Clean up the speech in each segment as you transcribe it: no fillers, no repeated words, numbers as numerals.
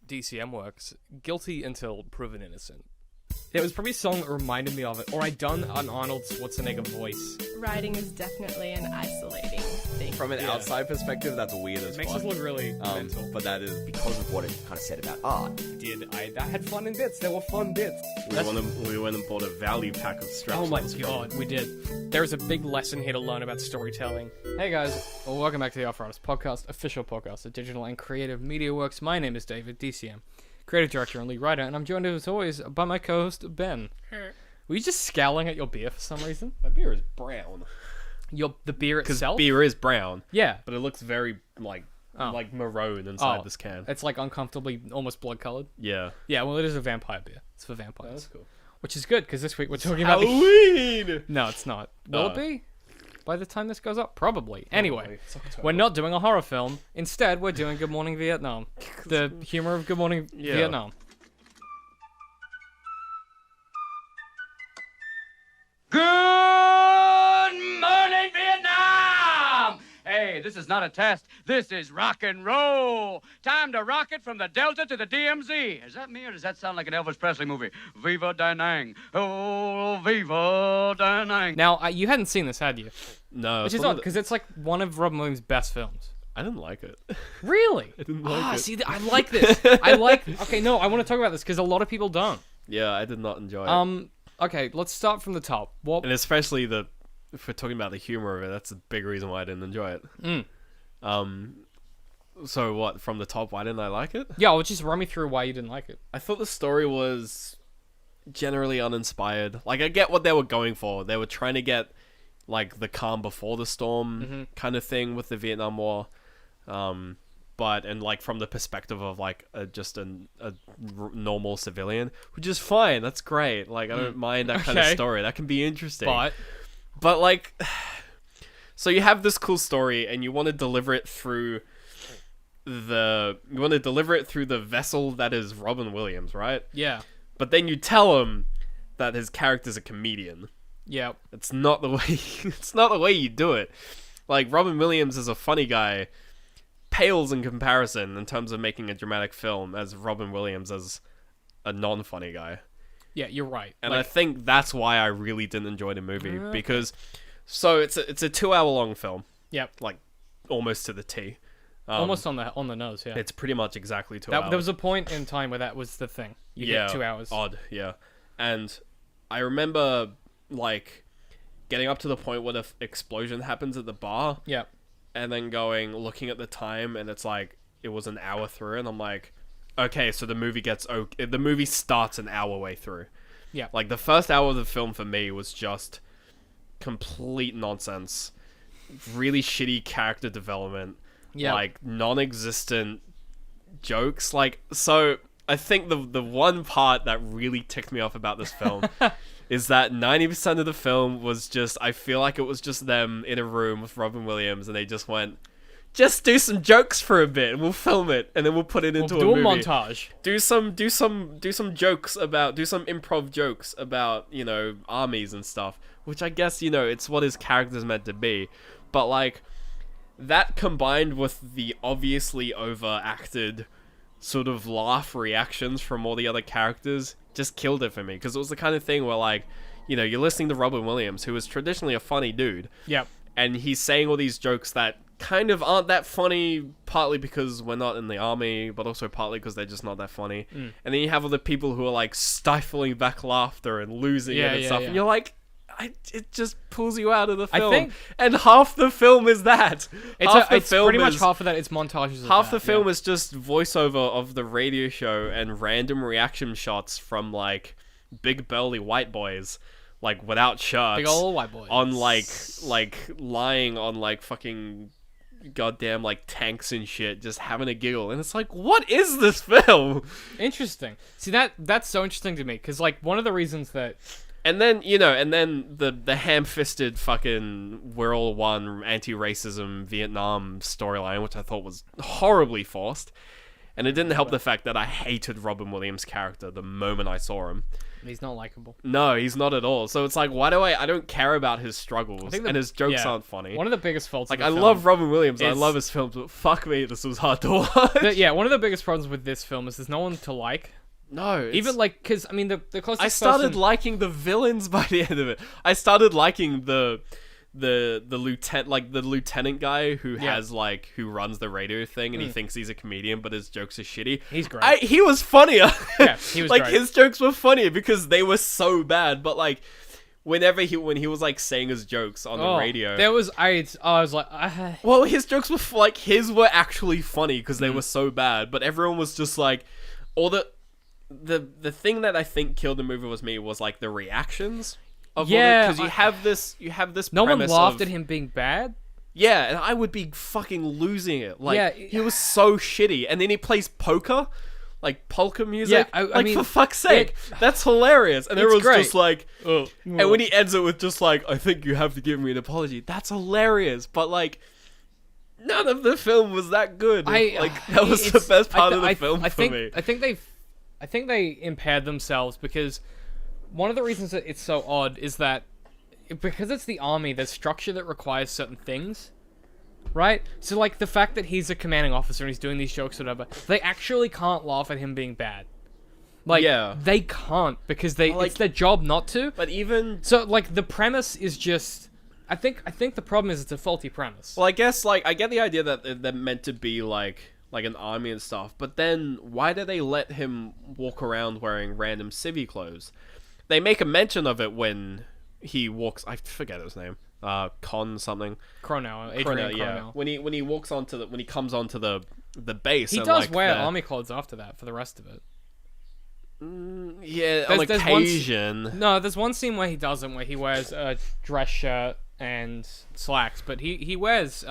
DCM works. Guilty until proven innocent. It was probably a song that reminded me of it, or I'd done an Arnold Schwarzenegger voice. Writing is definitely an isolating thing. From an outside perspective, that's weird as It makes fuck. us look really mental. But that is because of what it kind of said about art. I had fun in bits. There were fun bits. We went and bought a value pack of straps. Oh my god, we did. There's a big lesson here to learn about storytelling. Hey guys, well, welcome back to the Alpha Artist Podcast, official podcast of digital and creative media works. My name is David, DCM, creative director and lead writer, and I'm joined as always by my co-host Ben. Were you just scowling at your beer for some reason? My beer is brown. The beer Because itself? beer is brown. Yeah. But it looks very, like maroon inside this can. It's like uncomfortably almost blood colored. Yeah. Yeah, well, it is a vampire beer. It's for vampires. That's cool. Which is good, because this week we're talking about Halloween! No, it's not. Will it be? By the time this goes up? Probably. Anyway, It's October. we're not doing a horror film. Instead, we're doing Good Morning Vietnam. The humor of Good Morning Vietnam. Good morning, Vietnam! Hey, this is not a test. This is rock and roll. Time to rock it from the Delta to the DMZ. Is that me or does that sound like an Elvis Presley movie? Viva Da Nang. Oh, Viva Da Nang. Now, you hadn't seen this, had you? No. Which is odd, because it's like one of Robin Williams' best films. I didn't like it. Really? I didn't like it. See, I like this. Okay, no, I want to talk about this, because a lot of people don't. Yeah, I did not enjoy it. Okay, let's start from the top. What? And especially if we're talking about the humor of it, that's a big reason why I didn't enjoy it. So what, from the top, why didn't I like it? Yeah, well, just run me through why you didn't like it. I thought the story was generally uninspired. Like, I get what they were going for. They were trying to get, like, the calm before the storm kind of thing with the Vietnam War. And like, from the perspective of, like, just a normal civilian, which is fine. That's great. Like, I don't mind that kind of story. That can be interesting. But like, so you have this cool story, and you want to deliver it through the vessel that is Robin Williams, right? Yeah. But then you tell him that his character's a comedian. Yeah. It's not the way you do it. Like, Robin Williams is a funny guy, pales in comparison in terms of making a dramatic film as Robin Williams as a non-funny guy. Yeah, you're right. And I think that's why I really didn't enjoy the movie, because so it's a 2-hour long film. Yep. Like, almost to the T. Almost on the nose, yeah. It's pretty much exactly 2 hours. There was a point in time where that was the thing. You get 2 hours. Odd, yeah. And I remember, like, getting up to the point where the explosion happens at the bar. Yeah. And then looking at the time, and it's like, it was an hour through, and I'm like, okay, so the movie starts an hour way through. Yeah. Like, the first hour of the film for me was just complete nonsense. Really shitty character development. Yeah. Like, non-existent jokes. Like, so I think the one part that really ticked me off about this film is that 90% of the film was just, I feel like it was just them in a room with Robin Williams, and they just went, just do some jokes for a bit, and we'll film it, and then we'll put it into a movie. Do a montage. Do some jokes about, do some improv jokes about, armies and stuff, which I guess, it's what his character's meant to be. But, like, that combined with the obviously overacted sort of laugh reactions from all the other characters just killed it for me, because it was the kind of thing where, like, you're listening to Robin Williams, who is traditionally a funny dude. Yep. And he's saying all these jokes that kind of aren't that funny, partly because we're not in the army, but also partly because they're just not that funny. And then you have other people who are, like, stifling back laughter and losing it and stuff. Yeah. And you're like, it just pulls you out of the film. I think, and half the film is that. It's pretty much half of that. It's montages of half that, the film is just voiceover of the radio show and random reaction shots from, like, big burly white boys, like, without shirts. Big old white boys. On, like lying on, like, fucking goddamn, like, tanks and shit, just having a giggle. And it's like, what is this film? Interesting. See, that's so interesting to me, because, like, one of the reasons that... And then, the ham-fisted fucking we're all one anti-racism Vietnam storyline, which I thought was horribly forced. And it didn't help the fact that I hated Robin Williams' character the moment I saw him. He's not likable. No, he's not at all. So it's like, why do I don't care about his struggles, and his jokes aren't funny. One of the biggest faults. Like, of I the film love Robin Williams. I is- love his films, but fuck me, this was hard to watch. one of the biggest problems with this film is there's no one to like. No, it's- Even like, because I mean, the closest I started person- liking the villains by the end of it. I started liking the lieutenant guy who has who runs the radio thing, and he thinks he's a comedian, but his jokes are shitty. He's great. He was funnier. Yeah, he was like great. his jokes were funnier because they were so bad. But like, when he was like saying his jokes on the radio, There was I was like, well, his jokes were his were actually funny because they were so bad. But everyone was just like, all the thing that I think killed the movie was like the reactions. Because you have this no one premise laughed of- at him being bad. Yeah, and I would be fucking losing it. Like, Yeah. he was so shitty. And then he plays poker, like polka music. I like, mean, for fuck's sake, that's hilarious. And it's everyone's great. just like, oh. And when he ends it with just like, I think you have to give me an apology, that's hilarious. But like, none of the film was that good. That was the best part of the film for me. I think they impaired themselves because one of the reasons that it's so odd is that because it's the army, there's structure that requires certain things, right? So like the fact that he's a commanding officer and he's doing these jokes or whatever, they actually can't laugh at him being bad. Like, Yeah. they can't because Like- it's their job not to. But even... So like the premise is just, I think the problem is it's a faulty premise. Well, I guess, like, I get the idea that they're meant to be, like an army and stuff, but then why do they let him walk around wearing random civvy clothes? They make a mention of it when he walks... I forget his name. Con something. Adrian Chronell, yeah. Chronell. When he walks onto when he comes onto the base, He and, does like, wear the- army clothes after that for the rest of it. Yeah, on There's one occasion. No, there's one scene where he doesn't, where he wears a dress shirt and slacks, but he wears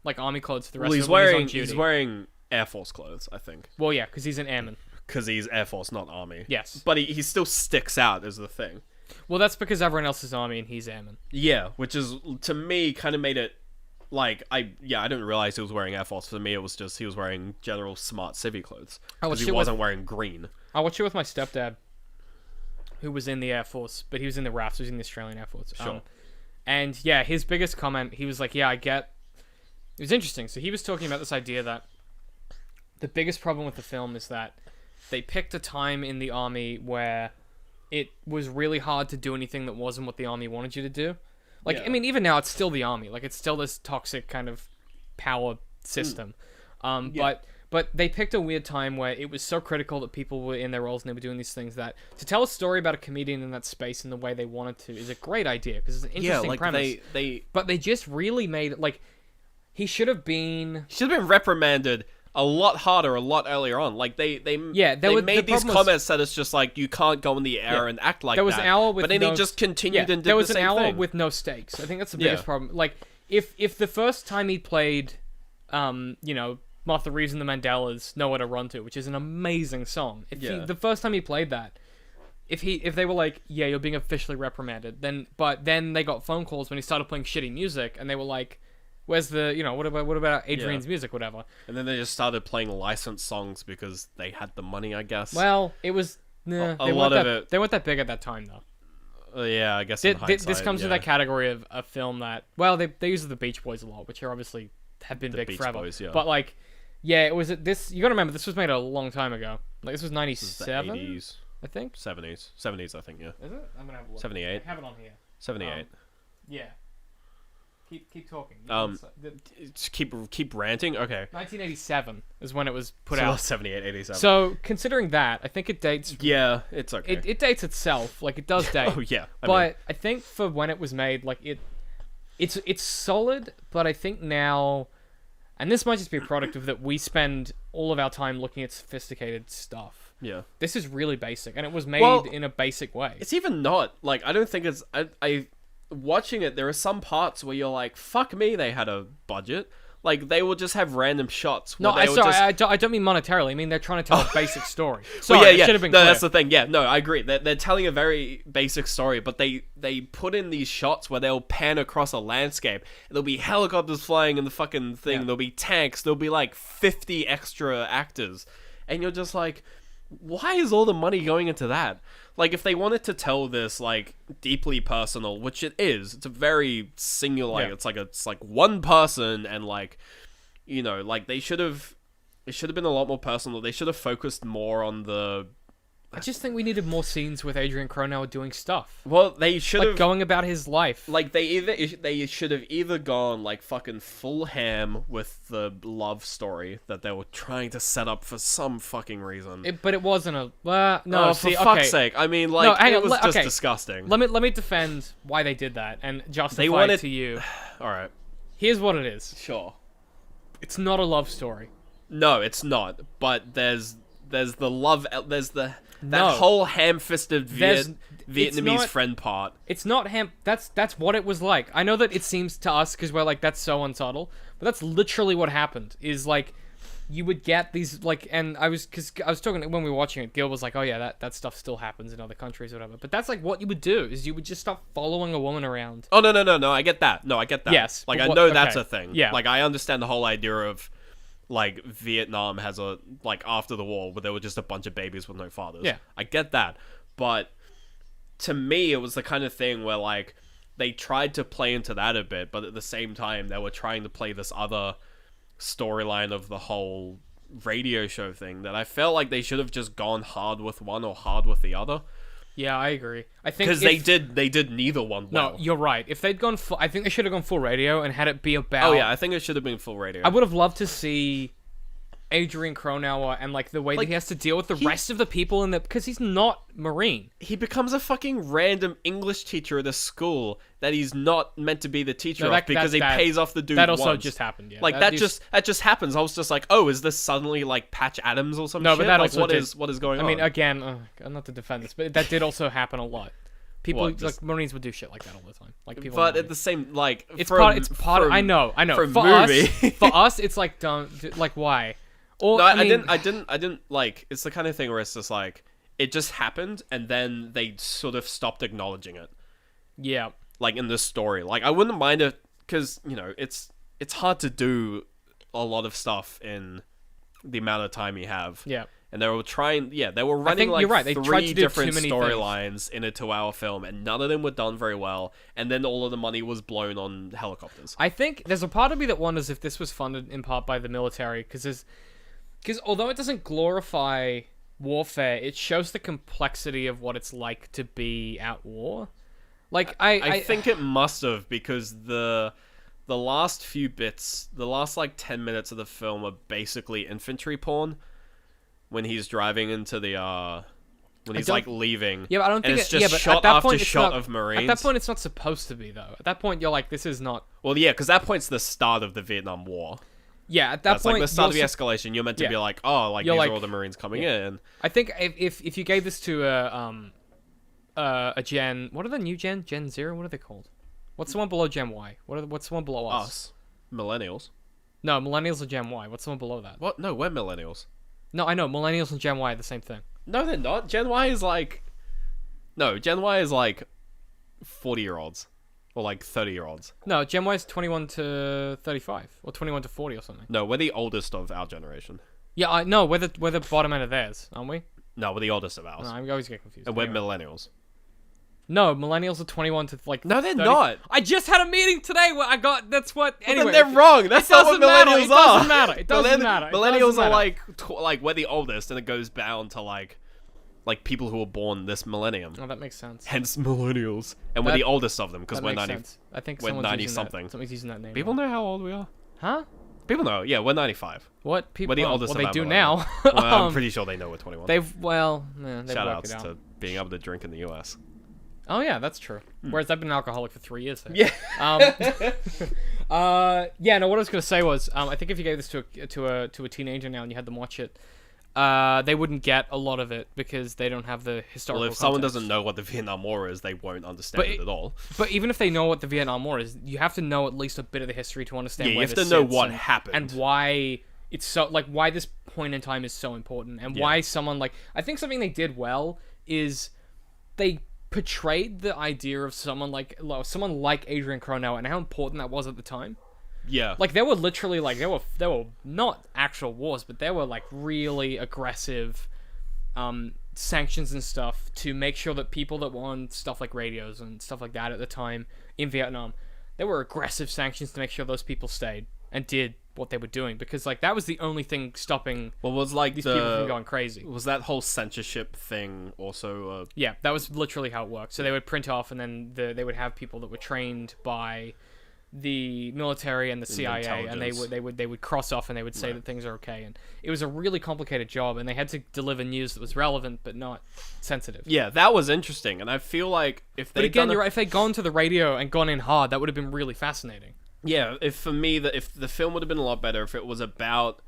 like army clothes for the rest Well, of it when he's on duty. he's wearing Air Force clothes, I think, Well, yeah, because he's an airman. because he's Air Force, not Army. Yes. But he still sticks out as the thing. Well, that's because everyone else is army and he's airman. Yeah, which is, to me, kind of made it like I didn't realize he was wearing Air Force. For me, it was just he was wearing general smart civvy clothes Oh, because he shit, wasn't wearing green. I watched it with my stepdad, who was in the Air Force, but he was in the RAFs, he was in the Australian Air Force. Sure. And yeah, his biggest comment, he was like, yeah, I get... It was interesting. So he was talking about this idea that the biggest problem with the film is that they picked a time in the army where it was really hard to do anything that wasn't what the army wanted you to do. Like, Yeah. I mean, even now, it's still the army. Like, it's still this toxic kind of power system. But they picked a weird time where it was so critical that people were in their roles and they were doing these things that to tell a story about a comedian in that space in the way they wanted to is a great idea because it's an interesting premise. But they just really made it like he should have been. Should have been reprimanded a lot harder, a lot earlier on. Like they the made these problem was- comments that it's just like you can't go in the air and act like There was that. an hour with but then no, he just continued and did there was the an same hour thing. with no stakes. I think that's the Yeah. biggest problem. Like if the first time he played, Martha Reeves and the Mandelas, Nowhere to Run To, which is an amazing song. The first time he played that, if they were like, yeah, you're being officially reprimanded, but then they got phone calls when he started playing shitty music, and they were like, where's the, what about Adrian's music, whatever. And then they just started playing licensed songs because they had the money, I guess. Well, it was, a lot of it. They weren't that big at that time, though. Yeah, I guess in hindsight, This comes yeah. to that category of a film that, well, they use the Beach Boys a lot, which are obviously have been The big Beach forever. Boys, yeah. But like, yeah, it was this. You gotta remember, this was made a long time ago. Like this was The '97, 80s, I think. 70s, I think, yeah. Is it? I'm gonna have a look. 78. I have it on here. 78. Yeah. Keep talking. Just keep ranting? Okay. 1987 is when it was put So out. 78, 87. So considering that, I think it dates. yeah, it's okay. It dates itself. Like it does date. Oh, yeah. But I think for when it was made, like it's solid. But I think now, and this might just be a product of that we spend all of our time looking at sophisticated stuff. yeah. This is really basic, and it was made Well, in a basic way. It's even not. Like, I don't think it's... I watching it, there are some parts where you're like, fuck me, they had a budget. Like, they will just have random shots. No, where they will sorry, just... I don't mean monetarily. I mean they're trying to tell a basic story. Well, Sorry, yeah. I should have been No, clear. that's the thing. Yeah, no, I agree. They're telling a very basic story, but they put in these shots where they'll pan across a landscape. There'll be helicopters flying in the fucking thing. Yeah. There'll be tanks. There'll be like 50 extra actors, and you're just like, why is all the money going into that? Like, if they wanted to tell this, like, deeply personal, which it is, it's a very singular, like, it's like one person, and, like, you know, like, it should have been a lot more personal. They should have focused more on the... I just think we needed more scenes with Adrian Cronauer doing stuff. Well, they should have... Like, going about his life. Like, they should have either gone, like, fucking full ham with the love story that they were trying to set up for some fucking reason. But it wasn't a... no, Oh, see, for fuck's okay. sake. I mean, like, No, hang it on, was just okay. disgusting. Let me defend why they did that and justify They wanted- it to you. Alright. Here's what it is. Sure. It's not a love story. No, it's not. But there's the love... There's that No. whole ham-fisted There's- it's Vietnamese not- friend part. It's not ham. That's what it was like. I know that it seems to us because we're like that's so unsubtle, but that's literally what happened. Is like you would get these like, and I was talking when we were watching it. Gil was like, "Oh yeah, that stuff still happens in other countries or whatever." But that's like what you would do is you would just start following a woman around. Oh, no, I get that. No, I get that. Yes, Like, but I what- know that's okay. a thing. Yeah. Like, I understand the whole idea of, like, Vietnam has a, like, after the war, where there were just a bunch of babies with no fathers. Yeah. I get that. But, to me, it was the kind of thing where, like, they tried to play into that a bit, but at the same time, they were trying to play this other storyline of the whole radio show thing that I felt like they should have just gone hard with one or hard with the other. Yeah, I agree. I think Because they did neither one well. No, you're right. If they'd gone full, I think they should have gone full radio and had it be about. Oh yeah, I think it should have been full radio. I would have loved to see Adrian Cronauer and like the way Like, that he has to deal with the rest of the people in the because he's not Marine. He becomes a fucking random English teacher at a school that he's not meant to be the teacher No, of because he pays off the dude That also once. just happened. Yeah, Like that just happens. I was just like, oh, is this suddenly like Patch Adams or some No, shit? but that like, also what did- is going I on? mean, again, not to defend this, but that did also happen a lot. People What, just- like Marines would do shit like that all the time. Like people. but in the at the same like It's for part. a- It's part. for a- I know. for a For movie. us, for us, it's like don't like why. Or No, I mean, I didn't like. It's the kind of thing where it's just like it just happened, and then they sort of stopped acknowledging it. Yeah. Like in this story, like I wouldn't mind it because you know it's hard to do a lot of stuff in the amount of time you have. Yeah. And they were trying, they were running think like you're right, they tried three to do different too many storylines in a 2-hour film, and none of them were done very well. And then all of the money was blown on helicopters. I think there's a part of me that wonders if this was funded in part by the military because although it doesn't glorify warfare, it shows the complexity of what it's like to be at war. Like I think it must have, because the last few bits, the last like 10 minutes of the film are basically infantry porn. When he's driving into the when he's don't- like leaving. Yeah, but I don't and think it's just yeah, but shot at that after point, it's shot not, of Marines. At that point, it's not supposed to be though. At that point, you're like, this is not. Well, yeah, because that point's the start of the Vietnam War. Yeah, at that That's point, like the start of the you're escalation. You're meant to yeah. be like, oh, like You're these like- are all the Marines coming yeah. in. I think if you gave this to a Gen, what are the new Gen 0? What are they called? What's the one below Gen Y? What's the one below us? Us, millennials. No, millennials are Gen Y. What's the one below that? What? No, we're millennials. No, I know millennials and Gen Y are the same thing. No, they're not. Gen Y is like, no, Gen Y is like 40-year-olds or like 30-year-olds. No, Gen Y is 21 to 35 or 21 to 40 or something. No, we're the oldest of our generation. Yeah, I know. We're the bottom end of theirs, aren't we? No, we're the oldest of ours, No, I always get confused. and we're Anyway. millennials. No, millennials are 21 to like. No, they're 30. not. I just had a meeting today where I got. That's what. But Anyway, then they're wrong. That's it not what doesn't matter, millennials it doesn't are. matter, it doesn't matter, it Millennials doesn't are matter. like we're the oldest, and it goes down to like people who were born this millennium. Oh, that makes sense. Hence millennials, and we're That- the oldest of them because That we're makes 90. sense. I think we're someone's 90 using something. That, someone's using that name. People wrong. know how old we are. Huh? People know. Yeah, we're 95. What people? We're the well, oldest well, of they our do millennial. now. Well, I'm pretty sure they know we're 21. They've they've Shout worked outs it out. to being able to drink in the US. Oh yeah, that's true. Whereas I've been an alcoholic for 3 years. There. Yeah. Yeah. No, what I was gonna say was, I think if you gave this to a teenager now and you had them watch it, they wouldn't get a lot of it because they don't have the historical. Well, if someone context. doesn't know what the Vietnam War is, they won't understand But it at all. But even if they know what the Vietnam War is, you have to know at least a bit of the history to understand. Yeah, you where have this to know sits what and, happened. and why it's so why this point in time is so important, and why someone I think something they did well is they portrayed the idea of someone like Adrian Cronauer and how important that was at the time. Yeah. Like there were literally there were not actual wars, but there were like really aggressive sanctions and stuff to make sure that people that were on stuff like radios and stuff like that at the time in Vietnam, there were aggressive sanctions to make sure those people stayed and did what they were doing, because like that was the only thing stopping was like these people from going crazy. Was that whole censorship thing also? Yeah, that was literally how it worked. So they would print off, and then they would have people that were trained by the military and the CIA, and they would cross off, and they would say that things are okay. And it was a really complicated job, and they had to deliver news that was relevant but not sensitive. Yeah, that was interesting, and I feel like if they if they'd gone to the radio and gone in hard, that would have been really fascinating. Yeah, if the film would have been a lot better if it was about,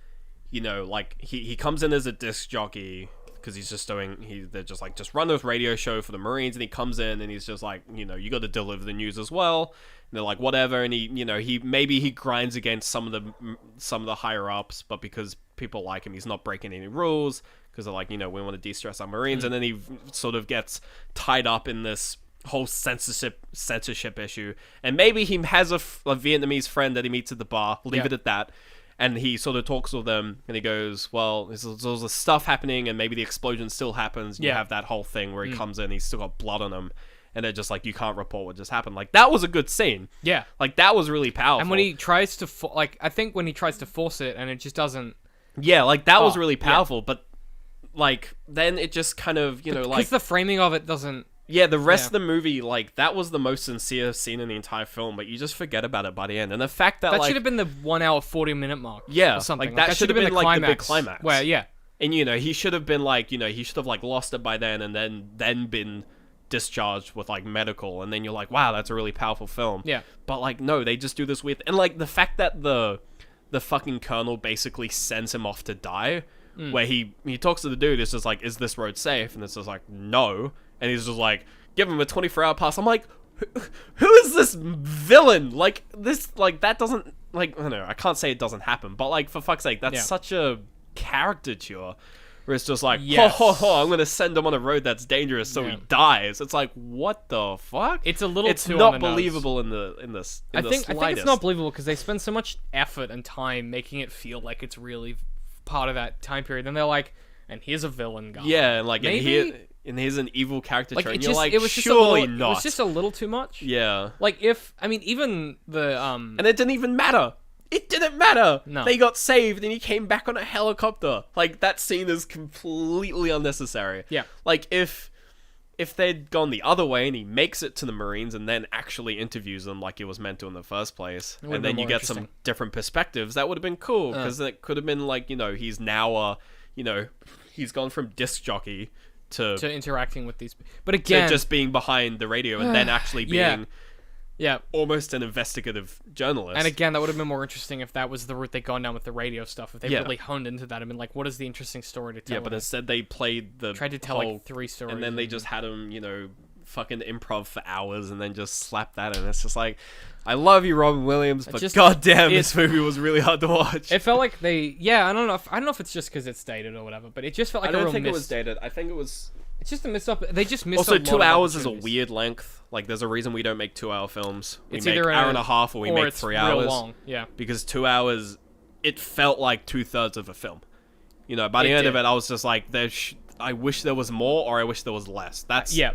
you know, like he comes in as a disc jockey because he's just they're just like, just run this radio show for the Marines, and he comes in and he's just like, you know, you got to deliver the news as well. And they're like, whatever, and he grinds against some of the higher ups, but because people like him, he's not breaking any rules because they're like, you know, we want to de-stress our Marines, and then he sort of gets tied up in this whole censorship issue, and maybe he has a Vietnamese friend that he meets at the bar, leave it at that, and he sort of talks with them, and he goes, well, there's all this stuff happening, and maybe the explosion still happens, and you have that whole thing where he comes in, he's still got blood on him, and they're just like, you can't report what just happened. Like, that was a good scene. Yeah. Like, that was really powerful. And when he tries to I think when he tries to force it and it just doesn't... Yeah, like, that was really powerful, but like, then it just kind of, you know, like... Because the framing of it doesn't... Yeah, the rest of the movie, like, that was the most sincere scene in the entire film, but you just forget about it by the end. And the fact that, that like... should have been the 1 hour, 40-minute mark. Yeah, or something. like, that should have been like, the big climax. Where, yeah. And, you know, he should have been, like, you know, he should have, like, lost it by then, and then been discharged with, like, medical, and then you're like, wow, that's a really powerful film. Yeah. But, like, no, they just do this weird... And, like, the fact that the fucking colonel basically sends him off to die, where he talks to the dude, it's just like, is this road safe? And it's just like, no. And he's just like... Give him a 24-hour pass. I'm like, who is this villain? Like, this, like, that doesn't, like, I don't know, I can't say it doesn't happen, but, like, for fuck's sake, that's such a caricature, where it's just like, I'm gonna send him on a road that's dangerous so he dies. It's like, what the fuck? It's a little it's too not on the believable nose. I think it's not believable because they spend so much effort and time making it feel like it's really part of that time period. Then they're like, and here's a villain guy. Yeah, and, like, maybe... and here's an evil caricature, like, and you're like, it was surely not. It was just a little too much. Yeah. Like, even the, And it didn't even matter. It didn't matter. No. They got saved, and he came back on a helicopter. Like, that scene is completely unnecessary. Yeah. Like, if they'd gone the other way, and he makes it to the Marines, and then actually interviews them like it was meant to in the first place, and then you get some different perspectives, that would have been cool, because it could have been like, you know, he's now he's gone from disc jockey to interacting with these, but again, to just being behind the radio and then actually being almost an investigative journalist. And again, that would have been more interesting if that was the route they'd gone down with the radio stuff. If they really honed into that and been like, what is the interesting story to tell? Yeah, but instead they tried to tell like 3 stories, and then they just had him, you know, fucking improv for hours, and then just slap that in. It's just like, I love you, Robin Williams, but goddamn, this movie was really hard to watch. It felt like I don't know if it's just because it's dated or whatever, but it just felt like I don't think it was dated. I think it was. It's just a missed up. They just missed. Also, a lot 2 hours of is a weird length. Like, there's a reason we don't make 2-hour films. We make either hour and a half, or we make 3 hours. Real long. Yeah. Because 2 hours, it felt like 2/3 of a film. You know, by the end of it, I was just like, I wish there was more, or I wish there was less.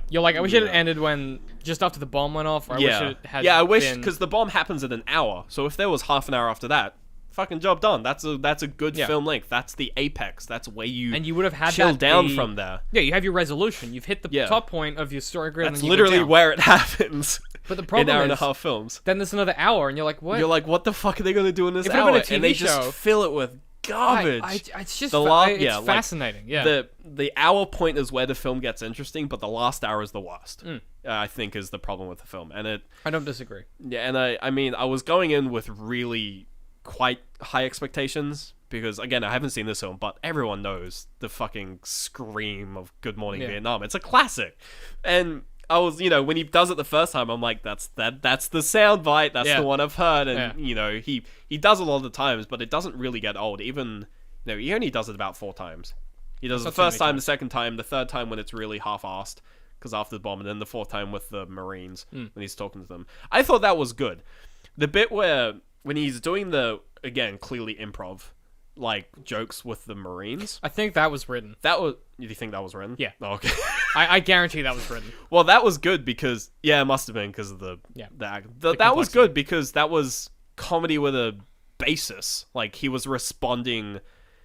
You're like, I wish it had ended when just after the bomb went off. Or I wish it had. Yeah, I wish, because the bomb happens in an hour. So if there was half an hour after that, fucking job done. That's a good film length. That's the apex. That's where you would have had chill down from there. Yeah, you have your resolution. You've hit the top point of your story grid. That's literally where it happens. But the problem in hour is, and a half films. Then there's another hour, and you're like, what? You're like, what the fuck are they gonna do in this if hour? Been a TV and they show, just fill it with garbage. It's just it's fascinating. The hour point is where the film gets interesting, but the last hour is the worst. I think is the problem with the film, and I don't disagree. Yeah, and I mean, I was going in with really quite high expectations because, again, I haven't seen this film, but everyone knows the fucking scream of Good Morning Vietnam. It's a classic, and I was, you know, when he does it the first time, I'm like, that's the sound bite. That's the one I've heard, and you know, he does it a lot of times, but it doesn't really get old. Even, you know, he only does it about 4 times. He does it the first time, the second time, the third time when it's really half-assed because after the bomb, and then the 4th time with the Marines when he's talking to them. I thought that was good. The bit where when he's doing the, again, clearly improv, like jokes with the Marines. I think that was written. That was. Do you think that was written? Yeah. Oh, okay. I guarantee that was written. Well, that was good because it must have been because of the act. That was complexity. good because that was comedy with a basis. Like he was responding,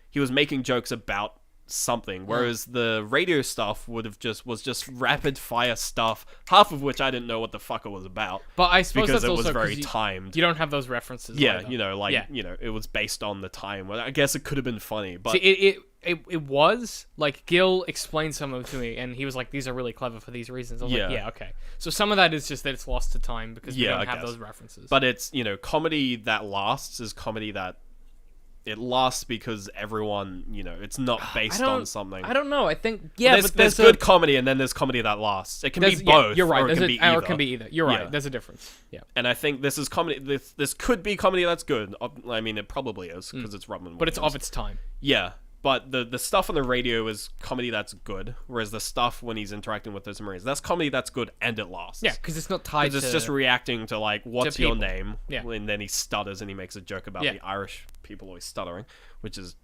he was making jokes about something, whereas the radio stuff was just rapid fire stuff, half of which I didn't know what the fuck it was about. But I suppose because that's it was also very 'cause timed. You don't have those references. Yeah, later. it was based on the time. Well, I guess it could have been funny, but See, it was like Gil explained some of it to me, and he was like, "These are really clever for these reasons." I was like, "Yeah, okay." So some of that is just that it's lost to time because we don't I have guess. those references. But it's comedy that lasts is comedy that it lasts because everyone it's not based on something. I don't know. I think there's but there's good comedy and then there's comedy that lasts. It can be both. You're right. Or it can be or either. it can be either. You're right. Yeah. There's a difference. Yeah. And I think this is comedy. This could be comedy that's good. I mean, it probably is because it's Robin Williams. But it's of its time. Yeah. But the stuff on the radio is comedy that's good, whereas the stuff when he's interacting with those Marines, that's comedy that's good and it lasts. Yeah, because it's not tied 'Cause to. it's just reacting to like, what's your people. name? Yeah. And then he stutters and he makes a joke about Yeah. the Irish people always stuttering, which is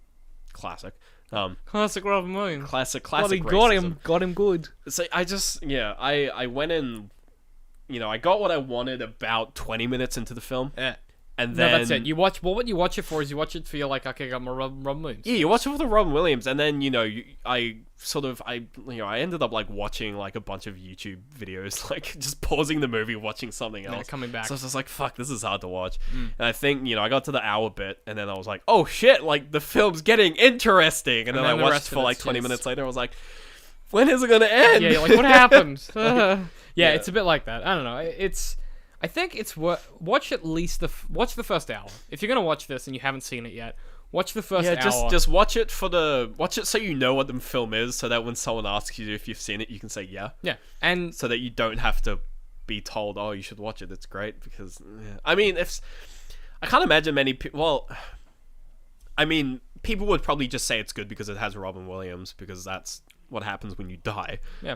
classic. classic Robin Williams. Classic Got racism. him good. So I went in, I got what I wanted about 20 minutes into the film. Yeah. And then No, that's it. You watch. Well, what you watch it for is you watch it for you're like, okay, I got my Robin Williams. Yeah, you watch it with the Robin Williams, and then I ended up like watching like a bunch of YouTube videos, like just pausing the movie, watching something else, coming back. So I was just like, "Fuck, this is hard to watch." And I think I got to the hour bit, and then I was like, "Oh shit!" Like the film's getting interesting, and then I the watched rest it of for it's like 20 just- minutes later. I was like, "When is it gonna end?" Yeah, you're like, what happened? It's a bit like that. I don't know. I think it's watch at least watch the first hour. If you're gonna watch this and you haven't seen it yet, watch the first hour. Just watch it so you know what the film is, so that when someone asks you if you've seen it, you can say yeah. Yeah, and So that you don't have to be told, "Oh, you should watch it. It's great." Because I mean, I can't imagine many people. Well, I mean, people would probably just say it's good because it has Robin Williams, because that's what happens when you die. yeah,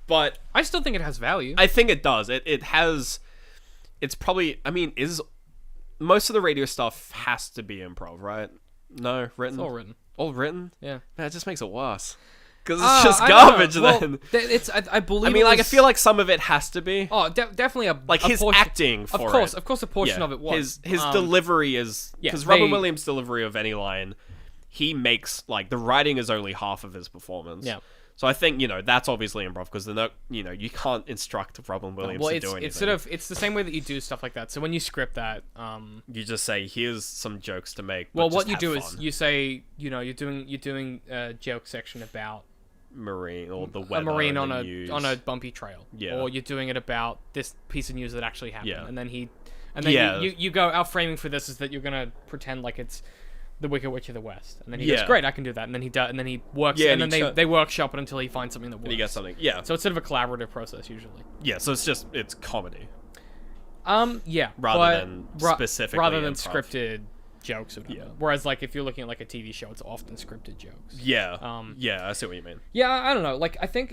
But I still think it has value. I think it does. It has. It's probably. I mean, most of the radio stuff has to be improv, right? No, written. It's all written. All written. Yeah, Man, it just makes it worse. Because it's just I don't know. garbage. Well, Then it's. I believe. I mean, it like, I was- feel like some of it has to be. Oh, definitely Like a his portion, acting for of course, a portion of it was his delivery is yeah, because Robin they- Williams' delivery of any line, he makes like the writing is only half of his performance. Yeah. So I think that's obviously improv because they're not you can't instruct Robin Williams Well, to do anything. it's the same way that you do stuff like that. So when you script that, You just say here's some jokes to make. well, but what just you have do fun. is you say you're doing a joke section about Marine or the a weather marine and on the a news. on a bumpy trail, Yeah. or you're doing it about this piece of news that actually happened, Yeah. and then Yeah. you go, our framing for this is that you're gonna pretend like it's the Wicked Witch of the West, and then he goes, Yeah. great, I can do that, and then he does, and then he works, Yeah, and and then he they workshop it until he finds something that works. And you get something. Yeah. So it's sort of a collaborative process usually. Yeah. So it's comedy. Yeah, Rather but than ra- specifically rather than improv. scripted jokes. Or whatever. Yeah. Whereas, like, if you're looking at like a TV show, it's often scripted jokes. Yeah. Yeah. I see what you mean. Yeah, I don't know. Like, I think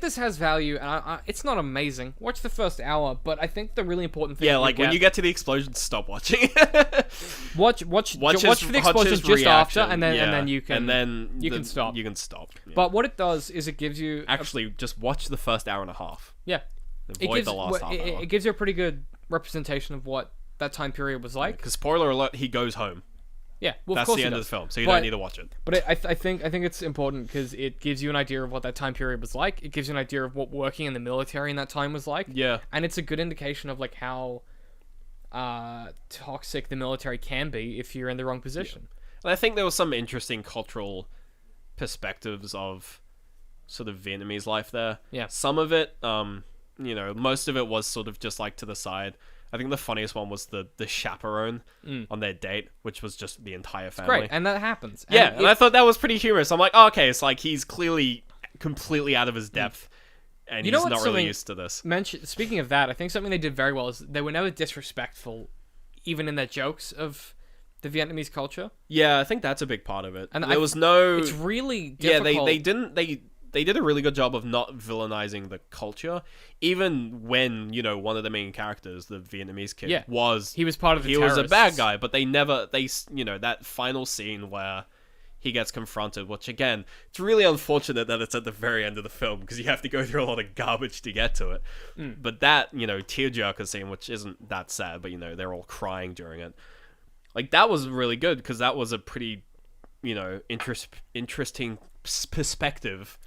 this has value, and it's not amazing. Watch the first hour, but I think the really important thing. Yeah, like when you get to the explosion, stop watching. watch for the explosion just after, and then you can you can stop. You can stop. Yeah. But what it does is it gives you Actually, just watch the first hour and a half. yeah, Avoid the last half hour. it gives you a pretty good representation of what that time period was like. Because spoiler alert, he goes home. Yeah, well, That's of course the he end of does. the film, so you But- don't need to watch it. But I think it's important because it gives you an idea of what that time period was like. It gives you an idea of what working in the military in that time was like. Yeah. And it's a good indication of like how toxic the military can be if you're in the wrong position. And I think there was some interesting cultural perspectives of sort of Vietnamese life there. Yeah. Some of it, most of it was sort of just like to the side. I think the funniest one was the chaperone on their date, which was just the entire family. Great, and that happens. Yeah, And and I thought that was pretty humorous. I'm like, oh, okay, it's like he's clearly completely out of his depth, and You know he's what's not really something- used to this. Speaking of that, I think something they did very well is they were never disrespectful, even in their jokes of the Vietnamese culture. Yeah, I think that's a big part of it. And And there was no. It's really Yeah, difficult. they didn't. they did a really good job of not villainizing the culture, even when one of the main characters, the Vietnamese kid, Yeah. was He was part of the he was a bad terrorists. guy, but they that final scene where he gets confronted, which again, it's really unfortunate that it's at the very end of the film because you have to go through a lot of garbage to get to it. But that, tearjerker scene, which isn't that sad, but they're all crying during it. Like, that was really good because that was a pretty, interesting perspective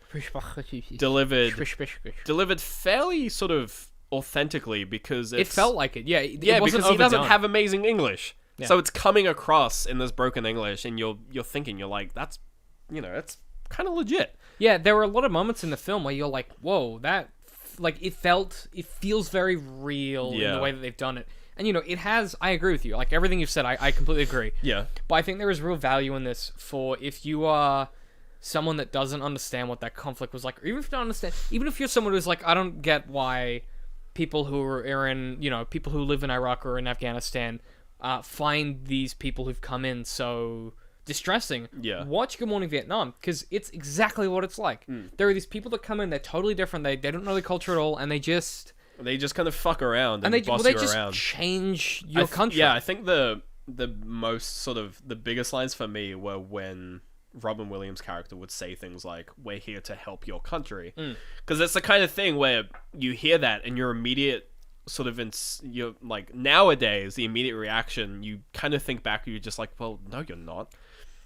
delivered fairly sort of authentically because It felt like it. Yeah. It yeah, wasn't because he doesn't overdone. have amazing English. Yeah. So it's coming across in this broken English, and you're thinking, you're like, that's, it's kind of legit. Yeah, there were a lot of moments in the film where you're like, whoa, that, like, it feels very real in Yeah. the way that they've done it. And, it has, I agree with you. Like, everything you've said, I completely agree. Yeah. But I think there is real value in this for if you are someone that doesn't understand what that conflict was like, or even if you don't understand, even if you're someone who's like, I don't get why people who are in, people who live in Iraq or in Afghanistan find these people who've come in so distressing. Yeah. Watch Good Morning Vietnam, because it's exactly what it's like. There are these people that come in, they're totally different, they don't know the culture at all, and they just kind of fuck around and boss they you just around. change your country. Yeah, I think the most sort of the biggest lines for me were when Robin Williams' character would say things like, "We're here to help your country," because it's the kind of thing where you hear that and your immediate sort of you're like, nowadays the immediate reaction, you kind of think back, you're just like, well, no, you're not.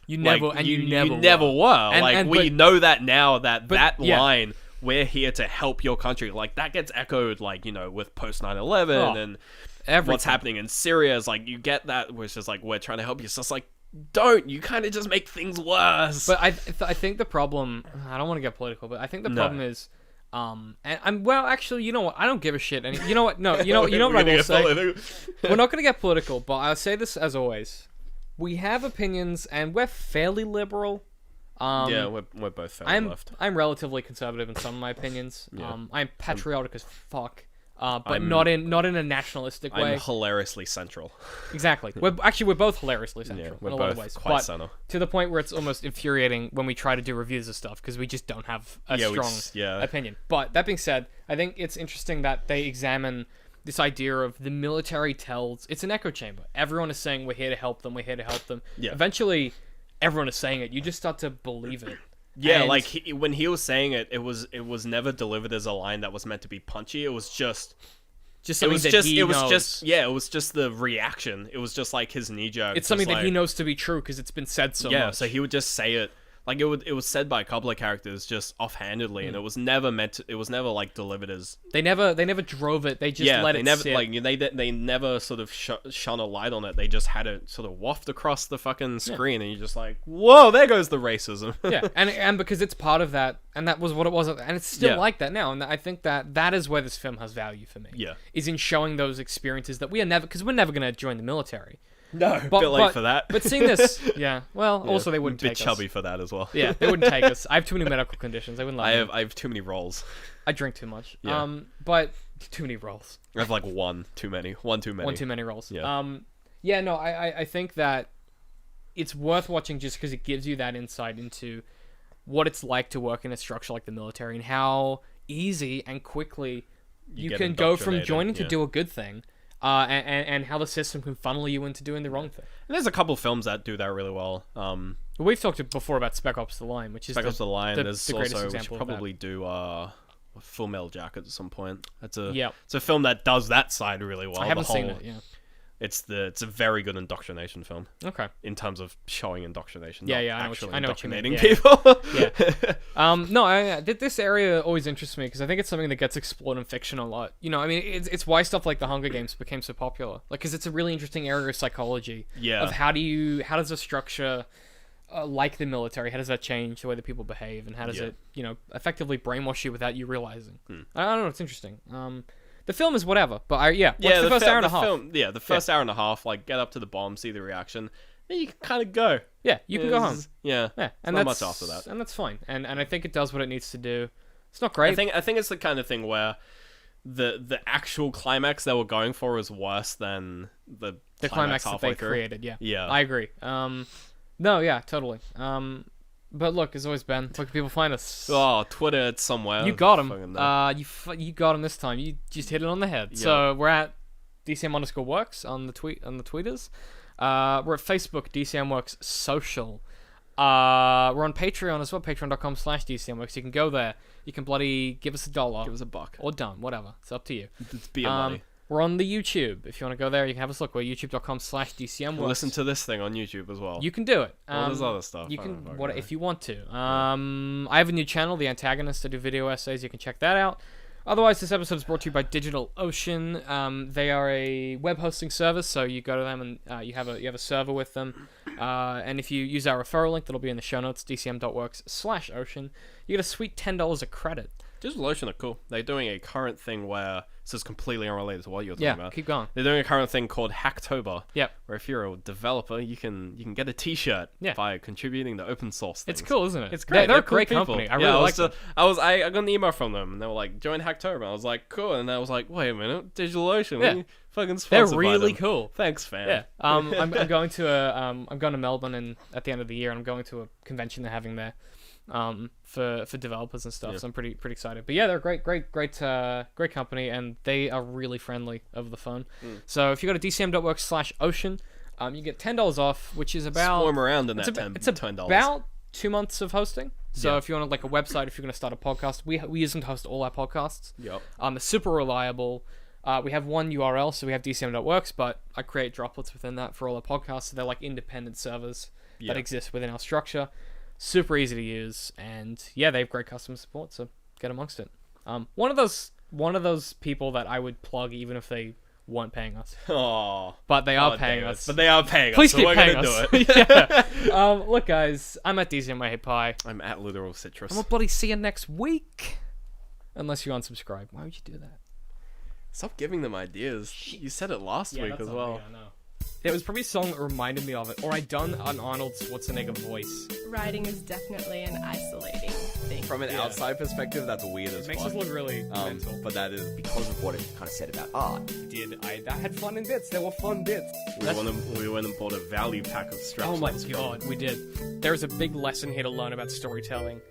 You never, Like, and you never never were. And- like, and- we but- know that now, that yeah. line, we're here to help your country, like, that gets echoed, like, with post 9/11 Oh, and everything. what's happening in Syria is like, you get that, where it's just like, we're trying to help you. So it's like, don't, you kind of just make things worse. But I think the problem, I don't want to get political, but I think the No. problem is, and actually, you know what? I don't give a shit. And you know what? No, you know what I We're gonna will get say. political. We're not going to get political, but I'll say this as always. We have opinions, and we're fairly liberal. Yeah, we're both fairly left. I'm relatively conservative in some of my opinions. Yeah. I'm patriotic as fuck, but I'm- not in a nationalistic way. I'm hilariously central. Exactly. We're both hilariously central Yeah, we're in a lot of both ways, quite but center. to the point where it's almost infuriating when we try to do reviews of stuff because we just don't have a strong opinion. But that being said, I think it's interesting that they examine this idea of the military tells. It's an echo chamber. Everyone is saying we're here to help them. We're here to help them. Yeah. Eventually, everyone is saying it. You just start to believe it. Yeah, And- like when he was saying it, it was never delivered as a line that was meant to be punchy. It was just. just It something was that just. he It was knows. just. Yeah, it was just the reaction. It was just like his knee jerk. It's something just that he like- knows to be true because it's been said so Yeah, much. so he would just say it. Like, it was said by a couple of characters just offhandedly, and it was never meant to, it was never like delivered as. They never drove it. They just let they it never sit. like they never sort of shone a light on it. They just had it sort of waft across the fucking screen, and you're just like, whoa, there goes the racism. Yeah, and because it's part of that, and that was what it was, and it's still Yeah. like that now. And I think that is where this film has value for me. Yeah. is in showing those experiences that we are never, because we're never going to join the military. No, But, bit late for that. But seeing this, yeah. Well, also they wouldn't a bit take chubby us. for that as well. Yeah, they wouldn't take us. I have too many medical conditions. They wouldn't let me. I have too many rolls. I drink too much. Yeah. But too many rolls. I have like one too many. One too many. One too many rolls. Yeah. Yeah. No, I think that it's worth watching just because it gives you that insight into what it's like to work in a structure like the military and how easy and quickly you get can go from indoctrinated, joining to yeah. do a good thing, and how the system can funnel you into doing the wrong thing. And there's a couple films that do that really well. We've talked before about Spec Ops: The Line, which is Spec Ops: The Line. There's the greatest also we should example of that. probably do Full Metal Jacket at some point. It's a Yep. it's a film that does that side really well. I haven't the whole, seen it. Yeah. It's a very good indoctrination film Okay. in terms of showing indoctrination. Yeah, not yeah, actually I know what you mean. indoctrinating Yeah. people. Yeah. No, this area always interests me because I think it's something that gets explored in fiction a lot. You know, I mean, it's why stuff like The Hunger Games became so popular. Like, because it's a really interesting area of psychology. Yeah. Of how does a structure like the military, how does that change the way that people behave, and how does Yeah. it, effectively brainwash you without you realizing? I don't know. It's interesting. The film is whatever, but watch the first hour and a half. The first hour and a half, like get up to the bomb, see the reaction, then you can kind of go. Yeah, you can go home. Yeah, Yeah, and not that's much after that. and that's fine. And I think it does what it needs to do. It's not great. I think it's the kind of thing where the actual climax they were going for is worse than the the climax that halfway they through. created. Yeah, Yeah. I agree. No, yeah, totally. But look, as always, Ben, where can people find us? Oh, Twitter, it's somewhere. You got Fucking him. know. You got him this time. You just hit it on the head. Yeah. So we're at DCM_works on the tweeters. We're at Facebook, DCM Works Social. We're on Patreon as well, patreon.com/DCMworks. You can go there. You can bloody give us $1. Give us $1. Or done, whatever. It's up to you. It's beer money. We're on the YouTube. If you want to go there, you can have us look. We're youtube.com/DCMworks. Listen to this thing on YouTube as well. You can do it. All this other stuff. You I can don't fucking what know. if you want to. I have a new channel, The Antagonist. I do video essays. You can check that out. Otherwise, this episode is brought to you by DigitalOcean. They are a web hosting service, so you go to them and you have a server with them. And if you use our referral link, that'll be in the show notes, dcm.works/ocean, you get a sweet $10 of credit. DigitalOcean are cool. They're doing a current thing where this is completely unrelated to what you're talking Yeah, about. keep going. They're doing a current thing called Hacktober. Yep. Where if you're a developer, you can get a T-shirt by contributing to open source things. It's cool, isn't it? It's great. They're a cool great people. company. I Yeah, really like them. I got an email from them, and they were like, "Join Hacktober." I was like, "Cool," and I was like, "Wait a minute, DigitalOcean? Yeah. We fucking They're sponsored by really them. cool. Thanks, fam." Yeah. I'm going to Melbourne at the end of the year, and I'm going to a convention they're having there. For developers and stuff, Yeah. so I'm pretty excited. But yeah, they're a great company, and they are really friendly over the phone. So if you go to dcm.works/ocean, you get $10 off, which is about Swarm around in that it's $10. about 2 months of hosting. So Yeah. if you want like a website, if you're going to start a podcast, we use them to host all our podcasts. Yep. They're super reliable. We have one URL, so we have dcm.works, but I create droplets within that for all our podcasts. So they're like independent servers that exist within our structure. Super easy to use, and yeah, they have great customer support, so get amongst it. One of those people that I would plug even if they weren't paying us, Oh, but they are paying us. But they are paying us. Please so keep we're paying gonna us. do it. Yeah. Look, guys, I'm at DCM I Hate Pie. I'm at Literal Citrus. I'm gonna bloody see you next week, unless you unsubscribe. Why would you do that? Stop giving them ideas. You said it last week as well. It was probably a song that reminded me of it, or I done an Arnold Schwarzenegger voice. Writing is definitely an isolating thing. From an outside perspective, that's weird as It makes fuck. us look really mental. But that is because of what it kind of said about art. I had fun in bits. There were fun bits. We went and bought a value pack of straps. Oh my god, we did. There's a big lesson here to learn about storytelling.